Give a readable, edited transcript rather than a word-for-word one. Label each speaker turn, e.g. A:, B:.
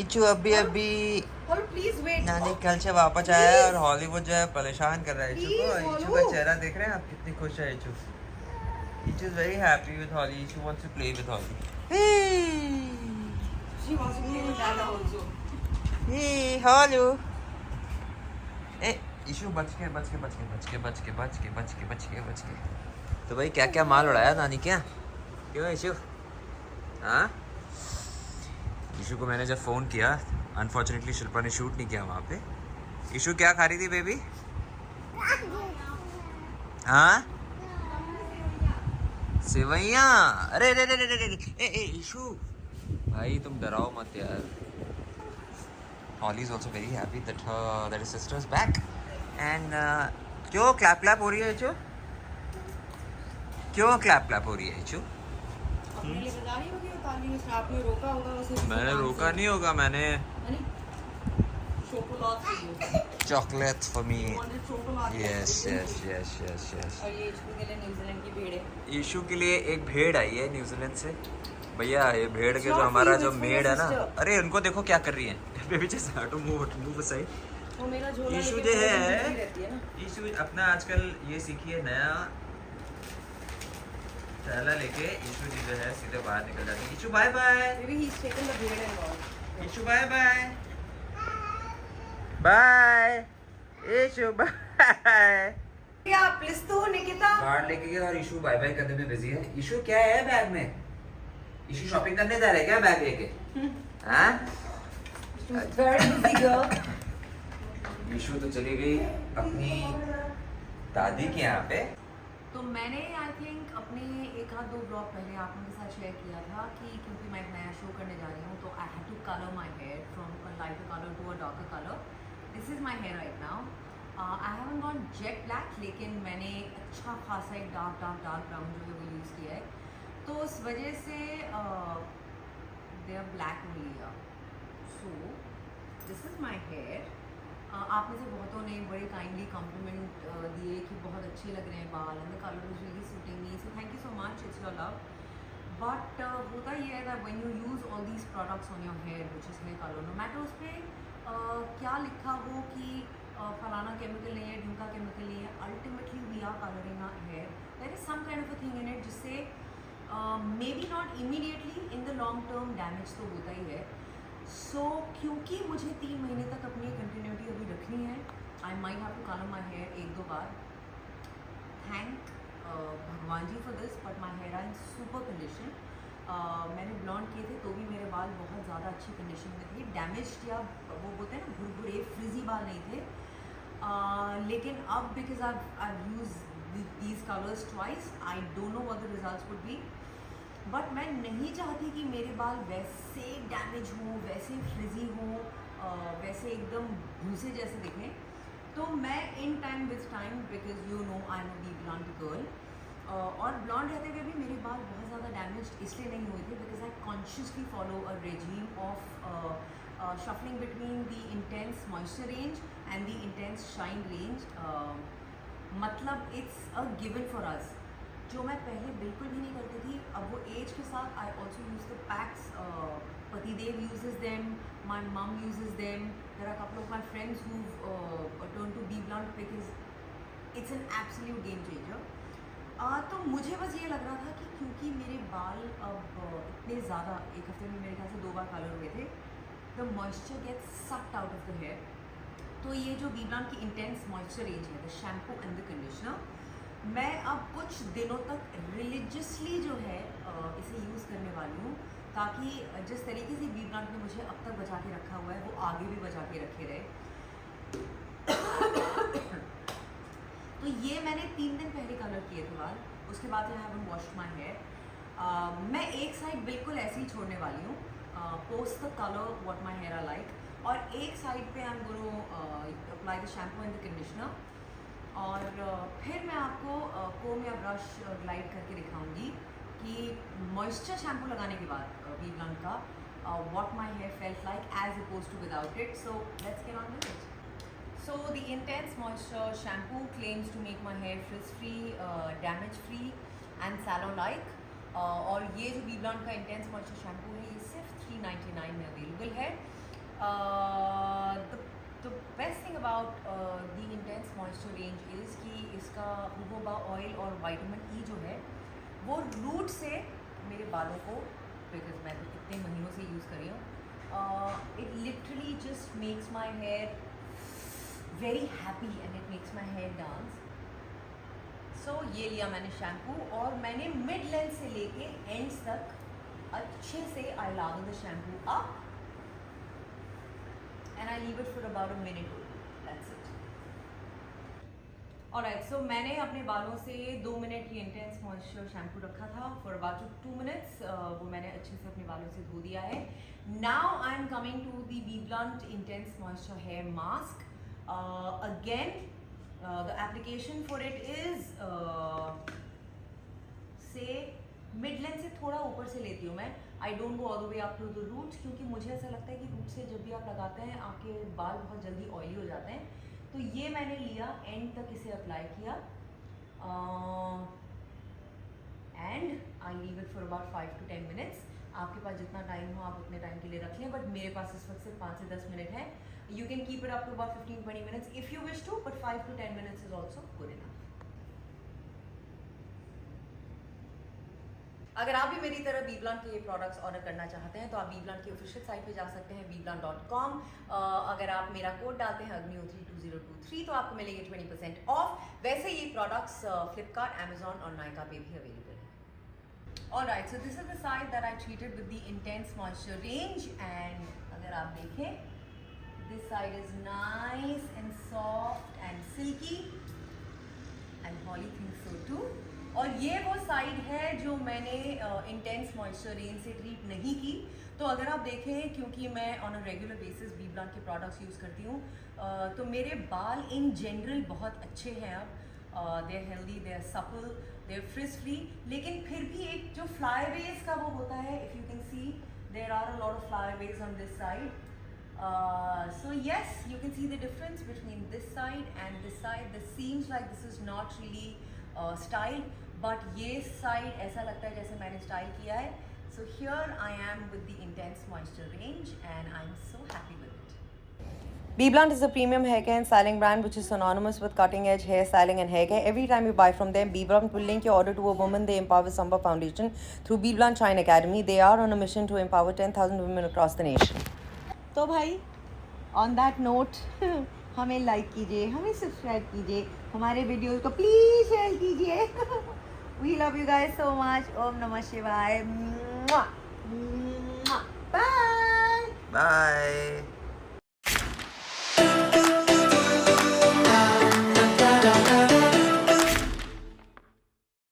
A: इचू अभी अभी
B: please wait
A: नानी कल से वापस आया है और हॉलीवुड जो है परेशान कर रहा है इचू को। इचू का चेहरा देख रहे हैं आप, कितनी खुश है Ichu. Ichu is very happy with Holly. Ichu wants to play with Holly.
B: She wants to play with Dada also.
A: Hey Holly. ए इशू बच के बच के बच के बच के बच के बच के बच के बच के बच के। तो भाई क्या क्या माल उड़ाया नानी क्या? क्यों इशू? हाँ, इशू को मैंने जब फ़ोन किया, अनफॉर्चुनेटली शिल्पा ने शूट नहीं किया वहाँ पे। इशू क्या खा रही थी बेबी? हाँ, सेवैया। अरे रे रे रे रे रे ए ए इशू भाई तुम डराओ मत यार। Holly is also very happy that that his sister is back and क्यों क्लैप क्लैप हो रही है इशू? क्यों क्लैप क्लैप हो रही है इशू?
B: अपने लिए बजा रही होगी वो ताली में, आपने रोका होगा उसे।
A: मैंने रोका नहीं होगा, मैंने chocolate for me. Yes yes yes yes yes.
B: और ये इशू के लिए न्यूजीलैंड की भेड़ है।
A: इशू के लिए एक भेड़ आई है न्यूजीलैंड से। भैया ये भेड़ के जो हमारा जो मेड है ना, अरे उनको देखो क्या कर रही है। बेबी जैसे हटो, मूव सही।
B: वो मेरा झोला
A: इशू
B: लेके
A: जो है,
B: रहती है ना।
A: इशू अपना आजकल ये सीखी है नया थैला लेके। इशू जी जो है सीधे बाहर निकल जाती है। Ishu bye bye.
B: Maybe he's taken the भेड़ and gone.
A: Ishu bye bye bye. Ishu bye.
B: क्या प्लीज तो निकिता
A: बाहर लेके गया और इशू बाय बाय करने में बिजी है। इशू क्या है बैग में? इशू शॉपिंग करने जा रहा है क्या बैग लेके? हाँ,
B: very busy girl.
A: इशू तो चली गई अपनी दादी के यहाँ पे।
C: तो मैंने आई थिंक अपने एक आध दो ब्लॉग पहले आप लोगों के साथ शेयर किया था कि क्योंकि मैं एक नया शो करने जा रही हूँ तो I have to colour my hair from a lighter colour to a darker colour. This is my hair right now. I haven't gone jet black, लेकिन मैंने अच्छा खासा एक डार्क डार्क डार्क ब्राउन जो है वो यूज़ किया है, तो उस वजह से they are black only. So this is my hair. आप में से बहुतों ने बड़े काइंडली कॉम्प्लीमेंट दिए कि बहुत अच्छे लग रहे हैं बाल and the colour is really suiting me, so thank you so much, it's your love. But होता ये है that when you use all these products on your hair which is hair colour, no matter उस पर क्या लिखा हो कि फलाना केमिकल नहीं है, ढिमका केमिकल नहीं है, ultimately we are colouring our hair. There is some kind of a thing in it जिससे may be not immediately, in the long term damage तो होता ही है। सो क्योंकि मुझे 3 महीने तक अपनी कंटिन्यूटी अभी रखनी है, I might have to colour my hair एक दो बार। थैंक भगवान ji for this, but my hair are in super condition. मैंने ब्लॉन्ड किए थे तो भी मेरे बाल बहुत ज़्यादा अच्छी कंडीशन में थे, डैमेज या वो बोलते हैं ना भुरभुरे फ्रिजी बाल नहीं थे। लेकिन अब because I use these colours twice, I don't know what the results would be, but मैं नहीं चाहती कि मेरे बाल वैसे डैमेज हों, वैसे फ्रिजी हों, वैसे एकदम भूसे जैसे दिखें। तो मैं in time with time, because you know I am a D blonde girl, और ब्लॉन्ड रहते हुए भी मेरे बाल बहुत ज़्यादा डैमेज इसलिए नहीं हुए थे because I consciously follow a regime of shuffling between the intense moisture range and the intense shine range. मतलब it's a given for us, जो मैं पहले बिल्कुल भी नहीं करती थी। अब वो एज के साथ I also use the packs, पतिदेव uses them, my mom uses them, there are couple of my friends who turn to be blonde because it's an absolute game changer. तो मुझे बस ये लग रहा था कि क्योंकि मेरे बाल अब इतने ज़्यादा, एक हफ्ते में मेरे ख्याल से 2 बार कलर हुए थे, the moisture gets sucked out of the hair. तो ये जो बी ब्लॉन्ड की इंटेंस मॉइस्चर रेंज है, the shampoo and the conditioner, मैं अब कुछ दिनों तक रिलीजियसली जो है इसे यूज़ करने वाली हूँ, ताकि जिस तरीके से बी ब्लॉन्ड ने मुझे अब तक बचा के रखा हुआ है वो आगे भी बचा के रखे रहे। तो ये मैंने 3 दिन पहले कलर किए थे बाल, उसके बाद I haven't washed my hair. मैं एक साइड बिल्कुल ऐसे ही छोड़ने वाली हूँ, post the colour what my hair are like, और एक साइड पे I am gonna apply the shampoo and the conditioner, और फिर मैं आपको कोम या ब्रश ग्लाइड करके दिखाऊंगी कि मॉइस्चर शैम्पू लगाने के बाद बी ब्लॉन्ड का what my hair felt like as oppose to without it. So let's get on with it. So the intense moisture shampoo claims to make my hair frizz free, damage free and salon like, और ये जो Be Blonde का intense moisture shampoo है ये सिर्फ 399 में available है। The best thing about the Intense Moisture range is कि इसका jojoba oil और vitamin E जो है वो रूट से मेरे बालों को, बिकॉज मैं तो इतने महीनों से यूज़ कर रही हूँ, it literally just makes my hair very happy and it makes my hair dance. So ये लिया मैंने शैम्पू और मैंने मिड लेंथ से लेके एंड्स तक अच्छे से I lather the shampoo up and I leave it for about a minute only. That's it. Alright, so मैंने अपने बालों से 2 मिनट की इंटेंस मॉइस्चर शैम्पू रखा था for about 2 minutes. वो मैंने अच्छे से अपने बालों से धो दिया है. Now I am coming to the BBlunt Intense Moisture Hair Mask. Again, the application for it is say mid length से थोड़ा ऊपर से लेती हूँ मैं. I don't go all the way up to the root, क्योंकि मुझे ऐसा लगता है कि रूट से जब भी आप लगाते हैं आपके बाल बहुत जल्दी ऑयली हो जाते हैं. तो ये मैंने लिया, एंड तक इसे अप्लाई किया and I leave it for about 5 to 10 minutes. आपके पास जितना टाइम हो आप उतने टाइम के लिए रख लें, बट मेरे पास इस वक्त सिर्फ 5 से 10 मिनट है. You can keep it up to about 15-20 minutes if you wish to, but 5 to 10 minutes is also good enough. अगर आप भी मेरी तरह BBlunt के ये प्रोडक्ट्स ऑर्डर करना चाहते हैं तो आप BBlunt की ऑफिशियल साइट पे जा सकते हैं, bblunt.com. अगर आप मेरा कोड डालते हैं agnew32023 तो आपको मिलेंगे 20% ऑफ. वैसे ये प्रोडक्ट्स फ्लिपकार्ट, अमेजॉन और नायका पे भी अवेलेबल है. Alright, so this is the side that I treated with the intense moisture range. And अगर आप देखें, this side is nice and soft and silkie and Holly thinks so too. और ये वो साइड है जो मैंने इंटेंस मॉइस्चर रेंज से ट्रीट नहीं की. तो अगर आप देखें, क्योंकि मैं on a regular basis BBlunt के प्रोडक्ट्स यूज़ करती हूँ, तो मेरे बाल इन जनरल बहुत अच्छे हैं अब. They are healthy, they are supple, they are frizz free. लेकिन फिर भी एक जो फ्लाईवेज का वो होता है, if you can see there are a lot of flyaways on this side. So yes, you can see the difference between this side and this side. This seems like this is not really styled, but ये side ऐसा लगता है जैसे मैंने style किया है. So here I am with the Intense Moisture range and I'm so happy with it. BBlunt is a premium hair care and styling brand which is synonymous with cutting edge hair styling and hair care. Every time you buy from them, BBlunt will link your order to a woman they empower Samba Foundation through BBlunt Shine Academy. They are on a mission to empower 10,000 women across the nation. तो भाई, on that note, हमें like कीजिए, हमें subscribe कीजिए, हमारे videos को please share कीजिए. We love you guys so much. ओम नमः शिवाय. Bye bye.